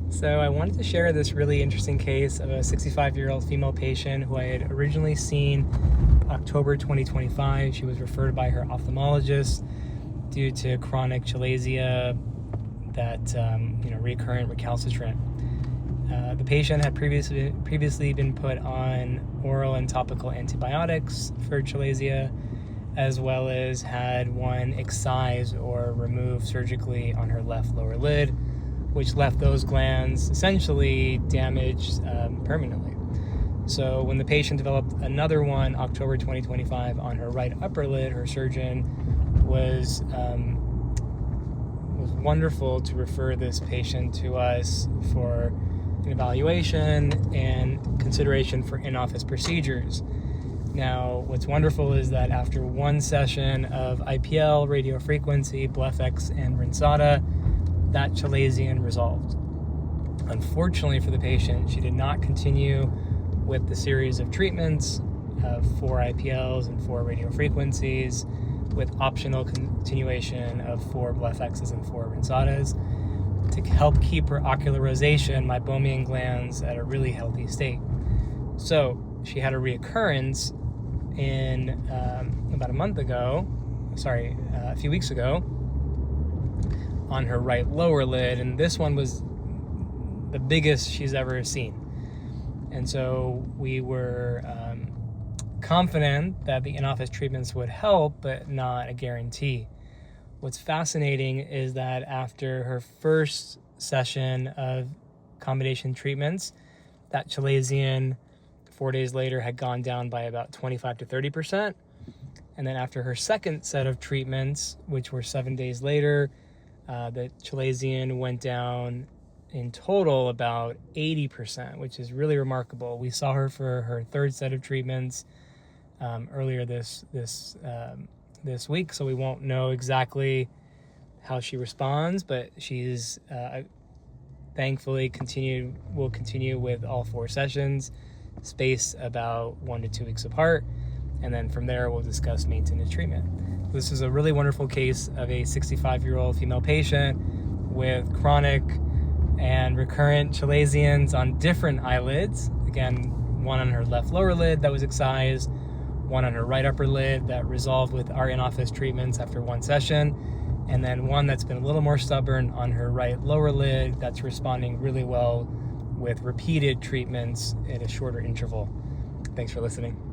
So I wanted to share this really interesting case of a 65-year-old female patient who I had originally seen October 2025. She was referred by her ophthalmologist due to chronic chalazia that recurrent recalcitrant. The patient had previously been put on oral and topical antibiotics for chalazia, as well as had one excised or removed surgically on her left lower lid, which left those glands essentially damaged permanently. So when the patient developed another one, October 2025, on her right upper lid, her surgeon was wonderful to refer this patient to us for an evaluation and consideration for in-office procedures. Now, what's wonderful is that after one session of IPL, radiofrequency, BlephX, and Rinsada, that chalazion resolved. Unfortunately for the patient, she did not continue with the series of treatments of 4 IPLs and 4 radiofrequencies, with optional continuation of 4 BlephXs and 4 Rinsadas to help keep her ocular rosacea, meibomian glands, at a really healthy state. So she had a reoccurrence in about a few weeks ago, on her right lower lid, and this one was the biggest she's ever seen. And so we were confident that the in-office treatments would help, but not a guarantee. What's fascinating is that after her first session of combination treatments, that chalazion 4 days later had gone down by about 25 to 30%. And then after her second set of treatments, which were 7 days later, the chalazion went down in total about 80%, which is really remarkable. We saw her for her third set of treatments earlier this week, so we won't know exactly how she responds, but she's thankfully will continue with all 4 sessions, spaced about 1 to 2 weeks apart, and then from there we'll discuss maintenance treatment. This is a really wonderful case of a 65-year-old female patient with chronic and recurrent chalazions on different eyelids. Again, one on her left lower lid that was excised, one on her right upper lid that resolved with our in-office treatments after 1 session, and then one that's been a little more stubborn on her right lower lid that's responding really well with repeated treatments at a shorter interval. Thanks for listening.